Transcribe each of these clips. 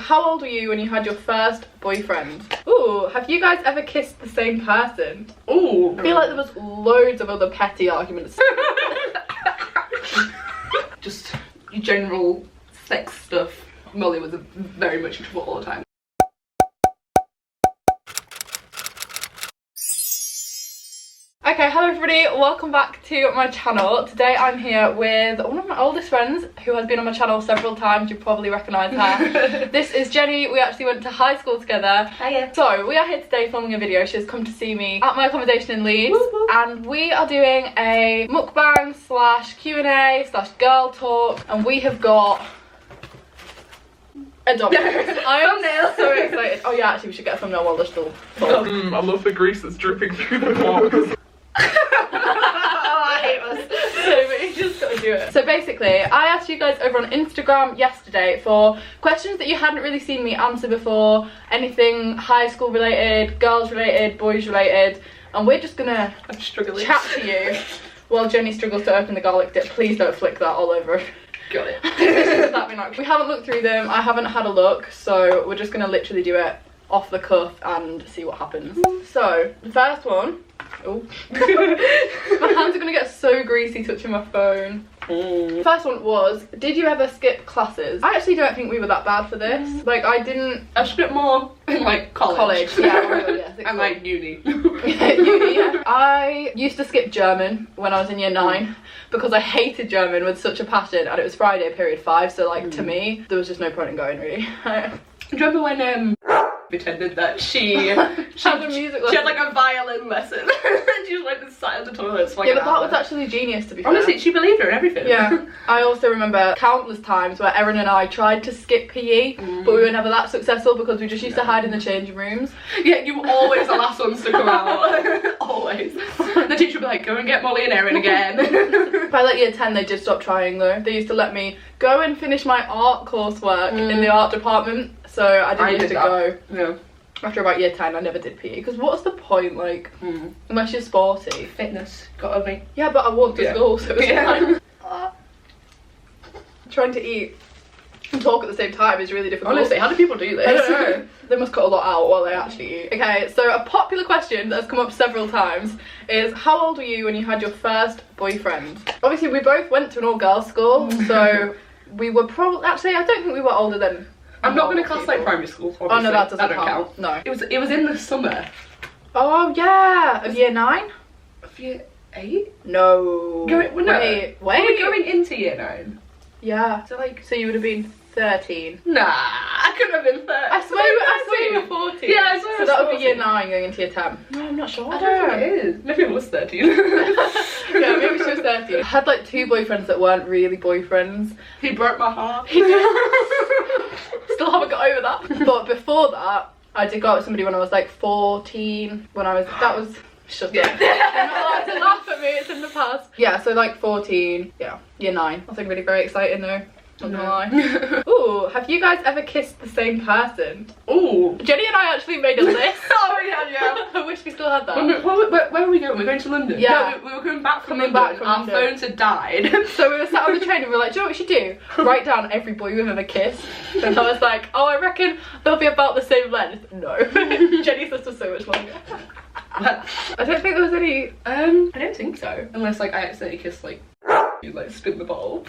how old were you when you had your first boyfriend? Ooh, have you guys ever kissed the same person? Ooh. I feel like there was loads of other petty arguments. Just general sex stuff. Molly was very much in trouble all the time. Okay, hello everybody, welcome back to my channel. Today I'm here with one of my oldest friends who has been on my channel several times. You probably recognise her. This is Jenny. We actually went to high school together. Hiya. So we are here today filming a video. She has come to see me at my accommodation in Leeds. Woo-hoo. And we are doing a mukbang slash Q&A slash girl talk. And we have got a Domino's. I am so excited. Oh yeah, actually we should get a thumbnail while they're still full. I love the grease that's dripping through the box. I hate us. So, but you just gotta do it. So basically, I asked you guys over on Instagram yesterday for questions that you hadn't really seen me answer before. Anything high school related, girls related, boys related. And we're just gonna I'm struggling. chat to you while Jenny struggles to open the garlic dip. Please don't flick that all over. Got it. That'd be nice. We haven't looked through them. I haven't had a look. So we're just gonna literally do it off the cuff and see what happens. So the first one. Oh, my hands are gonna get so greasy touching my phone. First one was, did you ever skip classes? I actually don't think we were that bad for this. Like I didn't. I skipped more in like college. Yeah. And like uni. Uni, yeah. I used to skip German when I was in year 9 because I hated German with such a passion, and it was Friday period 5, so like to me there was just no point in going really. Do you remember when pretended that she had a music lesson? She had like a violin lesson and she was like sat in the toilet for like Yeah, but an that hour. was actually genius, to be fair. Honestly, she believed her in everything. Yeah. I also remember countless times where Erin and I tried to skip PE, but we were never that successful because we just used to hide in the changing rooms. Yeah, you were always the last ones to come out. Always. The teacher would be like, go and get Molly and Erin again. By like year 10 they did stop trying though. They used to let me go and finish my art coursework in the art department, so I didn't need to go. Yeah. After about year 10 I never did PE because what's the point, like unless you're sporty. Fitness, gotta be. Yeah, but I walked to school, so it was fine. Trying to eat and talk at the same time is really difficult. Honestly, how do people do this? I don't know. They must cut a lot out while they actually eat. Okay, so a popular question that has come up several times is, how old were you when you had your first boyfriend? Obviously we both went to an all-girls school, so we were probably, actually I don't think we were older than I'm not going to class like primary school, obviously. Oh no, that doesn't don't count. No. It was in the summer. Oh yeah, of year 9? Of year 8? No. Wait. Wait. Were we going into year 9? Yeah. So you would have been 13. Nah, I couldn't have been 13. I swear you were 14. Yeah, I swear. So that would be year 9 going into year 10. No, I'm not sure. I don't think it is. Maybe it was 13. Yeah, maybe she was 13. I had like 2 boyfriends that weren't really boyfriends. He broke my heart. Still haven't got over that. But before that, I did go out with somebody when I was like 14. Shut up. You're not allowed to laugh at me, it's in the past. Yeah, so like 14, yeah, year 9. Nothing really very exciting though. Not gonna lie. Ooh, have you guys ever kissed the same person? Ooh. Jenny and I actually made a list. Oh yeah. I wish we still had that. Where were we going? We're going to London. Yeah. No, we were coming back from Coming London. back from Our London. phones had died. So we were sat on the train and we were like, do you know what we should do? Write down every boy we've ever kissed. And I was like, oh, I reckon they'll be about the same length. No. Jenny's list was so much longer. I don't think there was any. I don't think so. Unless like I accidentally kissed like you like spin the bottle.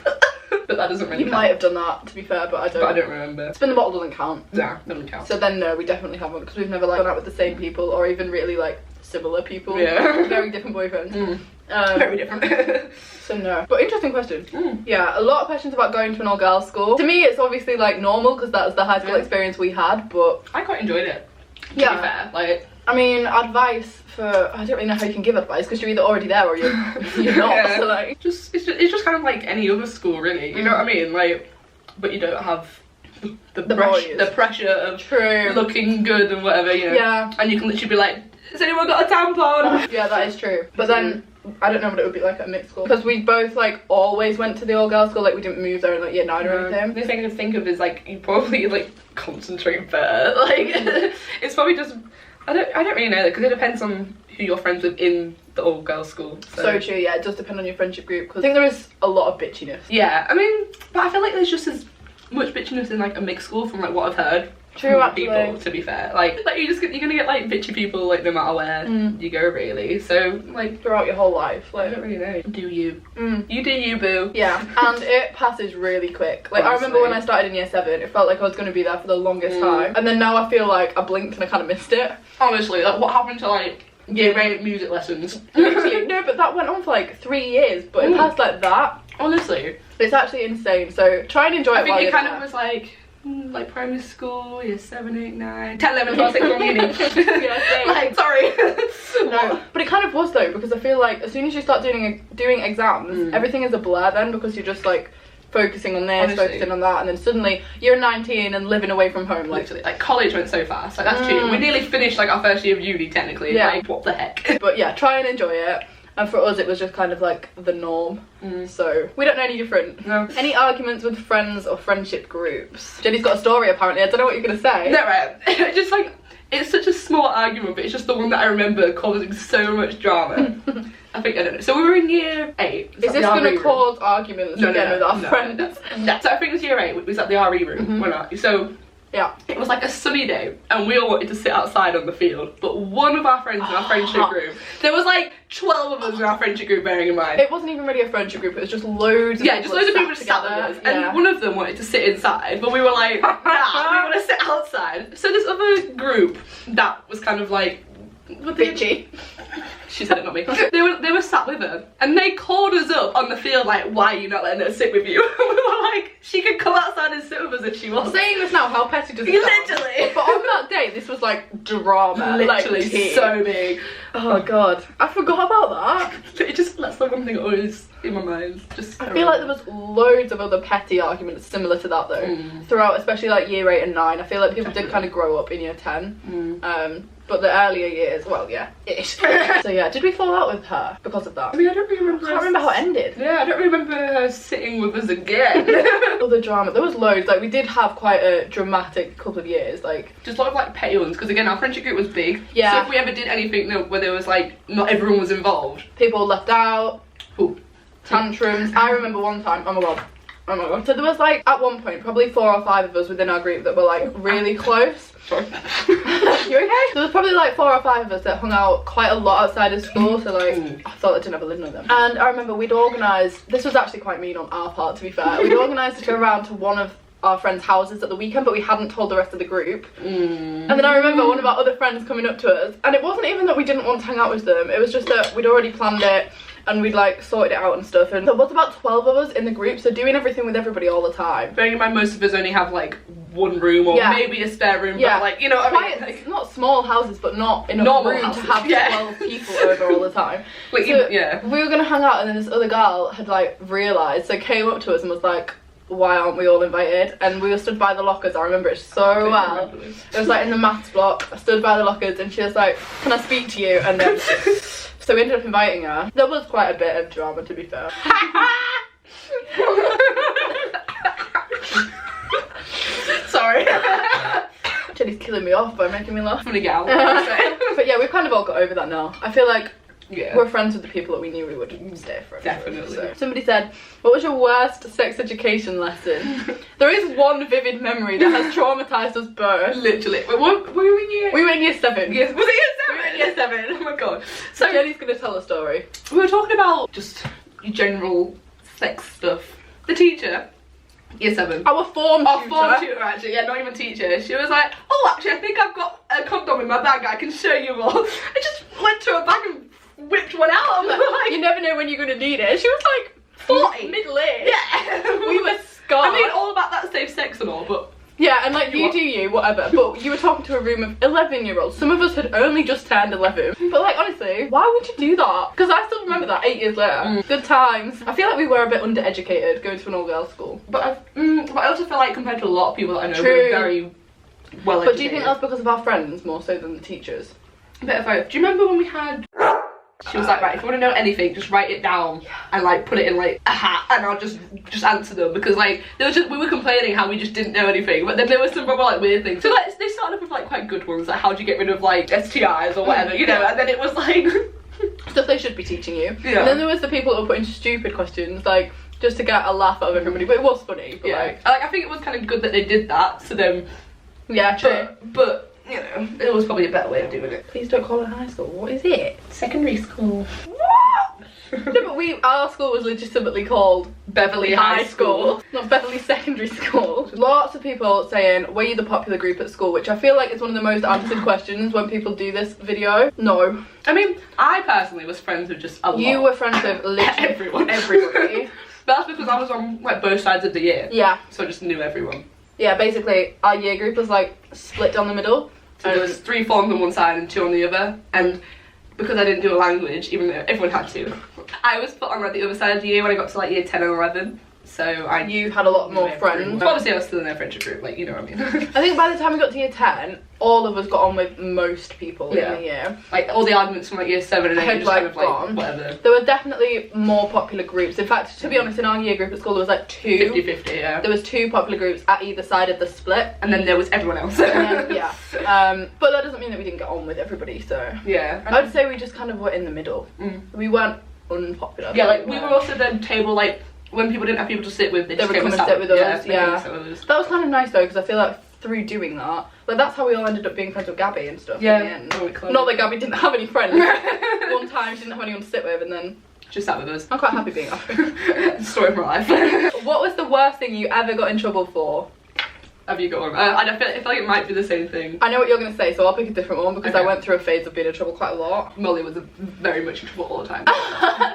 But that doesn't really You count. might have done that, to be fair, but I don't. But I don't remember. Spin the bottle doesn't count. Nah, doesn't count. So then no, we definitely haven't, because we've never like gone out with the same people or even really like similar people. Yeah. Very different boyfriends. Very different. So no. But interesting question. Yeah, a lot of questions about going to an all-girls school. To me it's obviously like normal because that was the high school experience we had, but I quite enjoyed it. To be fair, like. I mean, advice for, I don't really know how you can give advice because you're either already there or you're not. Yeah. So like, it's just kind of like any other school really. You know what I mean? Like, but you don't have the pressure of looking good and whatever. You know. Yeah. And you can literally be like, has anyone got a tampon? Yeah, that is true. But then I don't know what it would be like at a mixed school because we both like always went to the all-girls school. Like we didn't move there in like year 9 or anything. The thing I can think of is like you probably like concentrate better. Like it's probably just. I don't really know that because it depends on who you're friends with in the all-girls school. So true, yeah, it does depend on your friendship group because I think there is a lot of bitchiness. Yeah, I mean, but I feel like there's just as much bitchiness in like a mixed school from like what I've heard. True, from actually. people, to be fair. Like you're gonna get like bitchy people like no matter where you go, really. So like Throughout your whole life, I like. don't really know. Do you? You do you, boo. Yeah, and it passes really quick. Like, I remember when I started in year 7, it felt like I was going to be there for the longest time. And then now I feel like I blinked and I kind of missed it. Honestly, like what happened to like year 8 music lessons? Literally, no, but that went on for like 3 years, but it passed like that. Honestly. It's actually insane, so try and enjoy it I think while it you're kind there. of was like primary school, year 7, 8, 9, 10, 11, 12, 6 on uni. Yeah, same. Like, sorry. No, but it kind of was though, because I feel like as soon as you start doing exams, everything is a blur then, because you're just like focusing on this, Honestly. focusing on that, and then suddenly you're 19 and living away from home. Like, Literally, like college went so fast. Like that's cheating. We nearly finished like our first year of uni technically. Yeah. Like what the heck? but yeah, try and enjoy it. And for us, it was just kind of like the norm. So we don't know any different. No. Any arguments with friends or friendship groups? Jenny's got a story apparently. I don't know what you're gonna say. No, right. Just like it's such a small argument, but it's just the one that I remember causing so much drama. I think I don't know. So we were in year 8. Is this gonna cause arguments again with our friends? No. So I think it was year 8. We was at the RE room. We're not. So Yeah. it was like a sunny day, and we all wanted to sit outside on the field. But one of our friends in our friendship group, there was like 12 of us in our friendship group, bearing in mind. It wasn't even really a friendship group. It was just loads. Of Just loads of people just sat with us, and one of them wanted to sit inside, but we were like, nah, we want to sit outside. So this other group that was kind of like bitchy. She said it, not me. They were sat with her, and they called us up on the field like, why are you not letting her sit with you? We were like, she could come outside and sit with us if she wants. Saying this now, how petty does it sound? Literally. But on that day, this was like drama. Literally like, tea. so big. Oh god, I forgot about that. It just that's the one thing always in my mind. Just I feel like there was loads of other petty arguments similar to that though throughout, especially like year 8 and 9. I feel like people did kind of grow up in year 10. But the earlier years, well, yeah, ish. So yeah, did we fall out with her because of that? I mean, I don't really remember. I can't remember how it ended. Yeah, I don't remember her sitting with us again. Other drama, there was loads. Like we did have quite a dramatic couple of years. Like just a lot of like petty ones, because again our friendship group was big. Yeah. So if we ever did anything where there was like not everyone was involved, people left out, Ooh. tantrums. I remember one time. Oh my god. So there was like at one point probably 4 or 5 of us within our group that were like really close. Sorry. You okay? There was probably like 4 or 5 of us that hung out quite a lot outside of school, so like I thought I'd never lived with them. And I remember we'd organised, this was actually quite mean on our part to be fair, we'd organised to go around to one of our friends' houses at the weekend, but we hadn't told the rest of the group. And then I remember one of our other friends coming up to us, and it wasn't even that we didn't want to hang out with them, it was just that we'd already planned it and we'd like sorted it out and stuff, and there was about 12 of us in the group, so doing everything with everybody all the time. Bearing in mind most of us only have like one room or maybe a spare room, but like, you know what I mean? Like, not small houses, but not enough normal room houses, to have 12 people over all the time. Like, So yeah. we were gonna hang out, and then this other girl had like realised, so came up to us and was like, why aren't we all invited? And we were stood by the lockers. I remember it so well. It was like in the maths block. I stood by the lockers and she was like, can I speak to you? And then so we ended up inviting her. There was quite a bit of drama, to be fair. Sorry. Jenny's killing me off by making me laugh. I'm gonna get out. But yeah, we've kind of all got over that now. I feel like Yeah. we're friends with the people that we knew we would stay friends Definitely. with. So. Somebody said, what was your worst sex education lesson? There is one vivid memory that has traumatised us both. Literally. Wait, what were we in year? We were in year 7. Yes. Was it We were in year year 7? 7. Oh my god. So So Jenny's going to tell a story. we were talking about just general sex stuff. The teacher, year 7. Our form tutor. Actually, yeah, not even teacher. She was like, oh, actually, I think I've got a condom in my bag. I can show you all. I just went to her bag and whipped one out. And we were like, You never know when you're going to need it. She was like 40. middle-aged. Yeah. We were scarred. I mean, all about that safe sex and all, but Yeah, and like you What? do you, whatever. But you were talking to a room of 11-year-olds. Some of us had only just turned 11. But like honestly, why would you do that? Because I still remember that 8 years later. Good times. I feel like we were a bit undereducated going to an all-girls school. but I also feel like compared to a lot of people that I know, True. we're very well educated. But do you think that's because of our friends more so than the teachers? A bit of both. Do you remember when we had? She was like, right, if you want to know anything, just write it down and like put it in like a hat, and I'll just answer them, because like we were complaining how we just didn't know anything, but then there was some proper like weird things. So like they started off with like quite good ones, like how do you get rid of like STIs or whatever, you know, and then it was like Stuff they should be teaching you. Yeah. And then there was the people that were putting stupid questions like, just to get a laugh out of everybody, but it was funny. But Yeah, like I think it was kind of good that they did that. So then, yeah, true. But you know, it was probably a better way of doing it. Please don't call it high school. What is it? Secondary school. No, but our school was legitimately called Beverley High School, not Beverley Secondary School. Lots of people saying, were you the popular group at school? Which I feel like is one of the most answered questions when people do this video. No. I mean, I personally was friends with just a lot. You were friends with literally everybody. But that's because I was on like both sides of the year. Yeah. So I just knew everyone. Yeah, basically our year group was like split down the middle. So there was 3 forms on one side and 2 on the other. And because I didn't do a language, even though everyone had to, I was put on like the other side of the year when I got to like year 10 and 11. So you had a lot more friends. Well, obviously I was still in their friendship group, like, you know what I mean. I think by the time we got to year 10, all of us got on with most people in the year. Like all the arguments from like year 7 and 8 had just kind of like whatever. There were definitely more popular groups. In fact, to be honest, in our year group at school there was like 2. 50-50, yeah. There was 2 popular groups at either side of the split. And then there was everyone else. And then, but that doesn't mean that we didn't get on with everybody, so. Yeah. I would say we just kind of were in the middle. We weren't unpopular. Yeah, like we were also the table like when people didn't have people to sit with, they would come and sit with us. Yeah, that was kind of nice though, because I feel like through doing that, like that's how we all ended up being friends with Gabby and stuff. Yeah. In the end. Not that Gabby didn't have any friends. One time she didn't have anyone to sit with, and then just sat with us. I'm quite happy being off. Story of my life. What was the worst thing you ever got in trouble for? Have you got one? I feel like it might be the same thing. I know what you're going to say, so I'll pick a different one because Okay. I went through a phase of being in trouble quite a lot. Molly was very much in trouble all the time.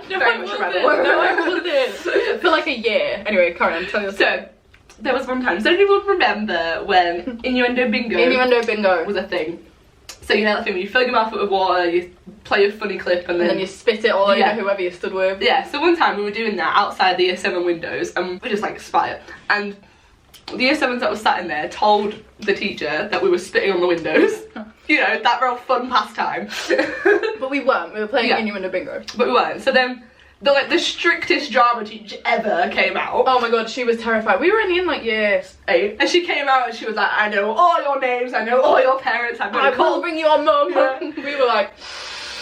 No, very I much wasn't. a rebel. No, I wasn't. For like a year. Anyway, carry on, tell your story. So, there was one time, does anyone remember when innuendo bingo Innuendo bingo was a thing? So you know that thing where you fill your mouth up with water, you play a funny clip and then you spit it all over whoever you stood with. Yeah, so one time we were doing that outside the year 7 windows and we just like spat it. And the year 7s that was sat in there told the teacher that we were spitting on the windows. You know, that real fun pastime. But we weren't, we were playing innuendo bingo. But we weren't. So then the strictest drama teacher ever came out. Oh my god, she was terrified. We were only in like year 8. And she came out and she was like, I know all your names, I know all your parents, I'm gonna will bring your mum. Yeah. We were like,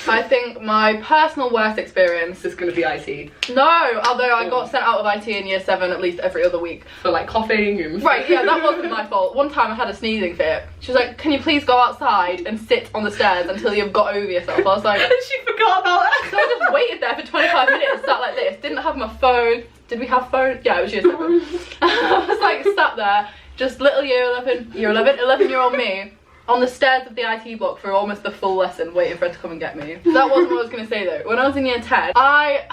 I think my personal worst experience is gonna be IT. No, although I got sent out of IT in year 7 at least every other week. For like coughing and... Right, yeah, that wasn't my fault. One time I had a sneezing fit. She was like, can you please go outside and sit on the stairs until you've got over yourself? I was like... And she forgot about it. So I just waited there for 25 minutes, sat like this, didn't have my phone. Did we have phone? Yeah, it was year 7. I was like sat there, just little year 11-year-old me, on the stairs of the IT block for almost the full lesson, waiting for her to come and get me. That wasn't what I was going to say though. When I was in year 10, I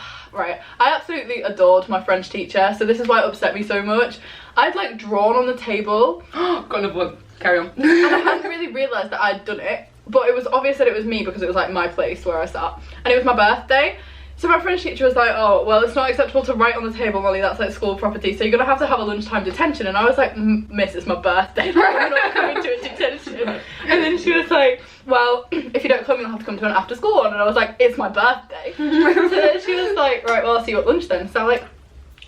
absolutely adored my French teacher, so this is why it upset me so much. I'd like drawn on the table. Got another one. Carry on. And I hadn't really realised that I'd done it, but it was obvious that it was me because it was like my place where I sat. And it was my birthday. So my French teacher was like, oh, well, it's not acceptable to write on the table, Molly, that's like school property, so you're gonna have to have a lunchtime detention. And I was like, miss, it's my birthday, I'm not coming to a detention. And then she was like, well, if you don't come, you'll have to come to an after school one. And I was like, it's my birthday. So then she was like, right, well, I'll see you at lunch then. So I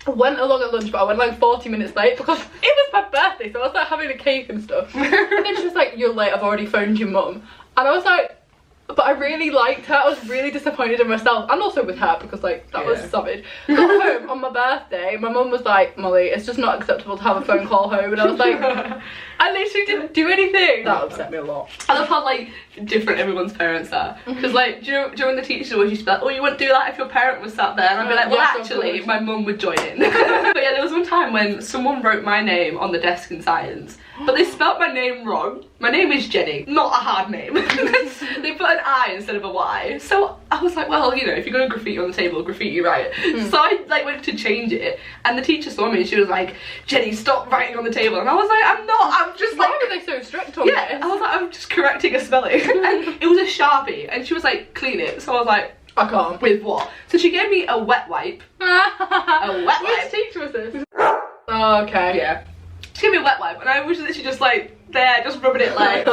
went along at lunch, but I went like 40 minutes late because it was my birthday, so I was like having a cake and stuff. And then she was like, you're late, I've already phoned your mum. And I was like, but I really liked her. I was really disappointed in myself and also with her because like that was savage. Got home on my birthday, my mum was like, Molly, it's just not acceptable to have a phone call home. And I was like, I literally didn't do anything. That upset me a lot. I love how like different everyone's parents are, because like do you know when the teachers always used to be like, oh, you wouldn't do that if your parent was sat there, and I'd be like, well, actually my mum would join in. But yeah, there was one time when someone wrote my name on the desk in science, but they spelt my name wrong. My name is Jenny, not a hard name. They put an I instead of a Y. So I was like, well, you know, if you're gonna graffiti on the table, graffiti right. So I like went to change it, and the teacher saw me and she was like, Jenny, stop writing on the table. And I was like, I'm not, I'm just like... Why were they so strict on this? I was like, I'm just correcting a spelling. And it was a Sharpie, and she was like, clean it. So I was like, I can't. with what? So she gave me a wet wipe. A wet wipe. Which teacher was this? Oh, okay. Yeah. She gave me a wet wipe, and I was literally just like, there, just rubbing it like,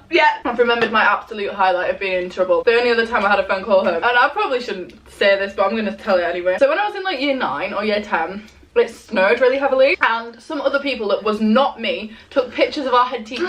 yeah. I've remembered my absolute highlight of being in trouble. The only other time I had a phone call home, and I probably shouldn't say this, but I'm going to tell it anyway. So when I was in like year 9 or year 10, it snowed really heavily, and some other people that was not me took pictures of our head teacher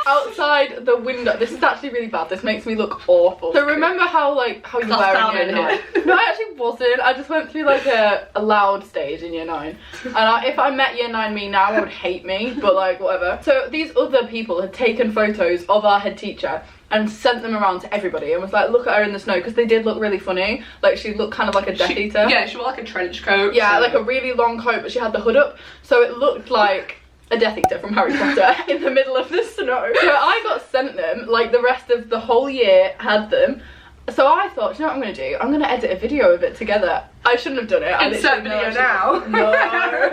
outside the window. This is actually really bad. This makes me look awful. So remember how you were in year 9? No, I actually wasn't. I just went through like a loud stage in year 9. And if I met year 9 me now, I would hate me, but like whatever. So these other people had taken photos of our head teacher and sent them around to everybody and was like, look at her in the snow, because they did look really funny. Like, she looked kind of like a Death Eater. Yeah, she wore like a trench coat. Yeah, so. Like a really long coat, but she had the hood up, so it looked like a Death Eater from Harry Potter in the middle of the snow. So I got sent them, like the rest of the whole year had them. So I thought, you know what I'm going to do? I'm going to edit a video of it together. I shouldn't have done it. Insert video now. No.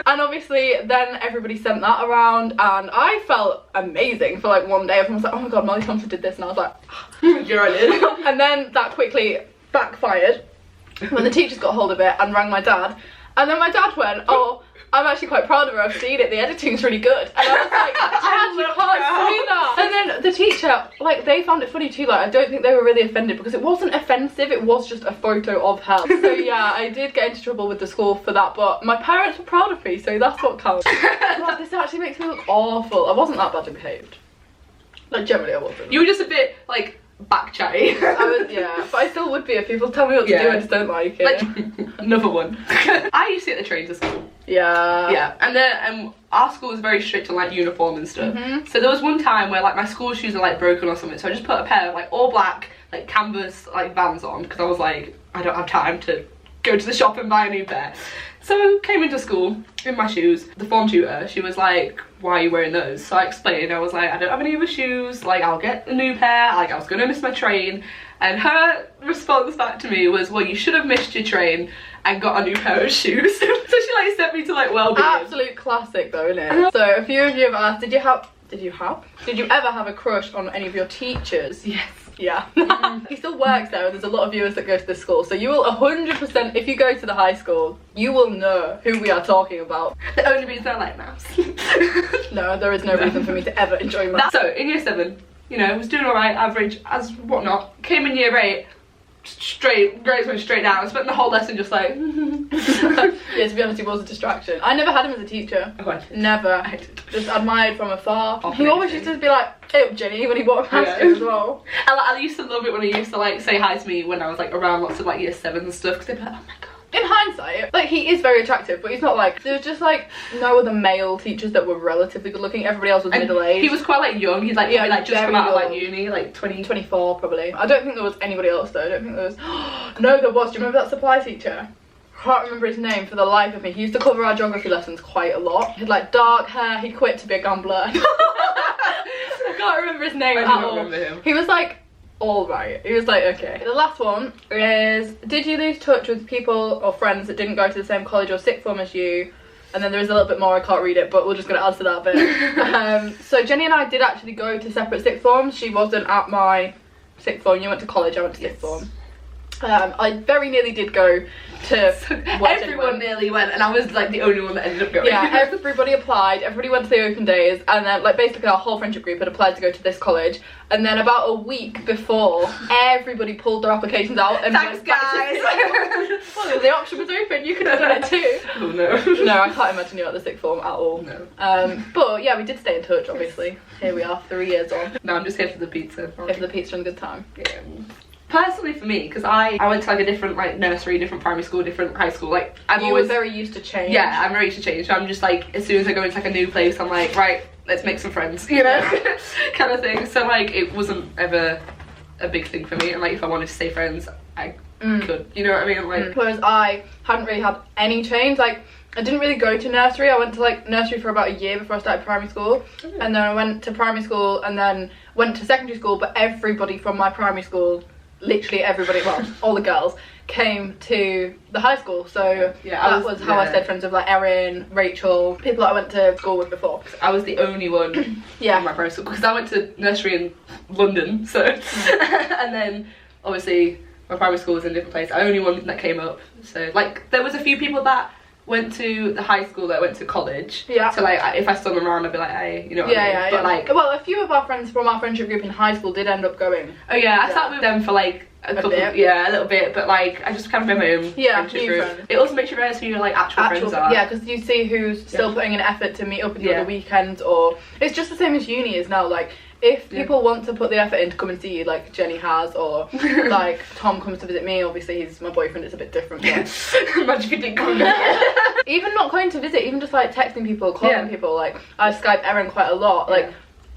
And obviously then everybody sent that around and I felt amazing for like one day. Everyone was like, oh my god, Molly Thompson did this, and I was like, you're on it. And then that quickly backfired when the teachers got hold of it and rang my dad. And then my dad went, oh, I'm actually quite proud of her, I've seen it, the editing's really good. And I was like, I actually can't see that. And then the teacher, like, they found it funny too, like, I don't think they were really offended because it wasn't offensive, it was just a photo of her. So yeah, I did get into trouble with the school for that, but my parents were proud of me, so that's what counts. God, this actually makes me look awful. I wasn't that badly behaved. Like, generally I wasn't. You were just a bit, like, back chatty. I was, yeah, but I still would be if people tell me what to do, I just don't like it. Like, another one. I used to get the train to school. Yeah. Yeah, and then our school was very strict on like uniform and stuff. So there was one time where like my school shoes are like broken or something, so I just put a pair of like all black like canvas like Vans on because I was like, I don't have time to go to the shop and buy a new pair. So I came into school in my shoes. The form tutor, she was like, why are you wearing those? So I explained, I was like, I don't have any other shoes, like I'll get a new pair, like I was gonna miss my train. And her response back to me was, well, you should have missed your train and got a new pair of shoes. So she like sent me to like well-being. Absolute classic though, isn't it? So a few of you have asked, did you ever have a crush on any of your teachers? Yes. Yeah. He still works there and there's a lot of viewers that go to this school, so you will 100%, if you go to the high school, you will know who we are talking about. The only reason I like maths. No, there is no reason for me to ever enjoy maths. So in year 7, you know, was doing alright, average, as whatnot. Came in year 8, grades went straight down. I spent the whole lesson just like Yeah, to be honest, he was a distraction. I never had him as a teacher. Oh, I did. Never. I did. Just admired from afar. Oh, he always used to be like, hey up Jenny, when he walked past you as well. I used to love it when he used to like say hi to me when I was like around lots of like year 7 and stuff, because they'd be like, oh my god. In hindsight, like, he is very attractive, but he's not like, there was just like no other male teachers that were relatively good looking. Everybody else was middle-aged. He was quite like young. He's like, yeah, like just come out of like uni, like 24 probably. I don't think there was anybody else though. I don't think there was. No, there was. Do you remember that supply teacher? I can't remember his name for the life of me. He used to cover our geography lessons quite a lot. He had like dark hair. He quit to be a gambler. I can't remember his name at all. I don't remember him. He was like alright. He was like, okay. The last one is, did you lose touch with people or friends that didn't go to the same college or sixth form as you? And then there is a little bit more, I can't read it, but we're just going to answer that bit. So Jenny and I did actually go to separate sixth forms. She wasn't at my sixth form. You went to college, I went to sixth form. I very nearly did go to everyone nearly went, and I was like the only one that ended up going. Yeah, everybody applied, everybody went to the open days, and then like basically our whole friendship group had applied to go to this college, and then about a week before, everybody pulled their applications out and thanks went back guys. Well, the option was open, you could have done it too. Oh no. No, I can't imagine you at the sixth form at all. No. But yeah, we did stay in touch, obviously. Here we are, 3 years on. No, I'm just here for the pizza. Here for the pizza and a good time. Yeah. Personally for me, because I went to like a different like nursery, different primary school, different high school, like You were very used to change. Yeah, I'm very used to change, so I'm just like, as soon as I go into like a new place, I'm like, right, let's make some friends, you know, kind of thing. So like, it wasn't ever a big thing for me, and like if I wanted to stay friends, I could, you know what I mean? Like, whereas I hadn't really had any change, like I didn't really go to nursery. I went to like nursery for about a year before I started primary school, and then I went to primary school and then went to secondary school, but everybody from my primary school, literally everybody, well, all the girls, came to the high school, so yeah, that was how I stayed friends with like Erin, Rachel, people that I went to school with before. I was the only one in my primary school, because I went to nursery in London, so and then obviously my primary school was in a different place. I only one that came up, so like there was a few people that went to the high school that went to college. Yeah. So like if I saw them around, I'd be like, hey, you know what I mean? But like, well, a few of our friends from our friendship group in high school did end up going. Oh yeah, I sat with them for like A couple, bit. yeah, a little bit, but like I just kind of made my own friendship new group. friends. It also makes you realise who your like actual friends are. Yeah, because you see who's still putting an effort to meet up with you on the weekends, or it's just the same as uni is now. Like if people want to put the effort in to come and see you, like Jenny has, or like Tom comes to visit me. Obviously, he's my boyfriend. It's a bit different. But Imagine if you didn't come and even not going to visit, even just like texting people, calling people. Like I Skype Erin quite a lot. Like.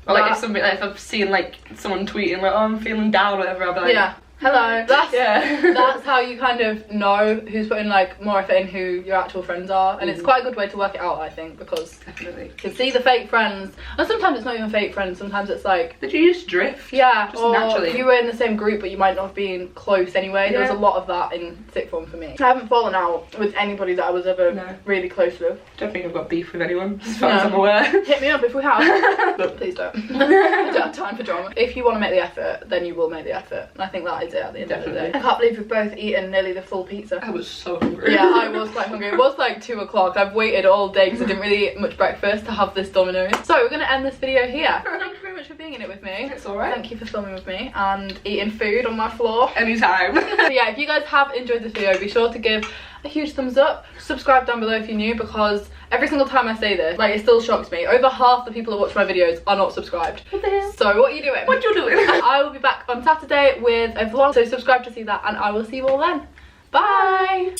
Or like if somebody, like if I've seen like someone tweeting like, oh, I'm feeling down or whatever, I'll be like, hello. That's how you kind of know who's putting like more effort in, who your actual friends are, and it's quite a good way to work it out, I think, because definitely you can see the fake friends, and sometimes it's not even fake friends. Sometimes it's like did you just drift? Yeah, just or naturally. you were in the same group, but you might not have been close anyway. There was a lot of that in sixth form for me. I haven't fallen out with anybody that I was ever really close with. Don't think I've got beef with anyone, as far as I'm aware. Hit me up if we have. But please don't. I don't have time for drama. If you want to make the effort, then you will make the effort. And I think that is it at the end of the day. I can't believe we've both eaten nearly the full pizza. I was so hungry. Yeah, I was quite hungry. It was like 2 o'clock. I've waited all day because I didn't really eat much breakfast to have this Domino's. So we're going to end this video here. Thank you very much for being in it with me. It's alright. Thank you for filming with me and eating food on my floor. Anytime. So yeah, if you guys have enjoyed this video, be sure to give a huge thumbs up. Subscribe down below if you're new, because every single time I say this, like, it still shocks me. Over half the people that watch my videos are not subscribed. What the hell? So what are you doing? What you doing? I will be back on Saturday with a vlog, so subscribe to see that, and I will see you all then. Bye!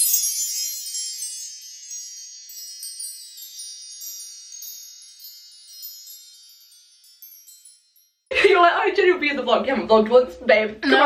You're like, oh, Jenny will be in the vlog. You haven't vlogged once, babe. Come on.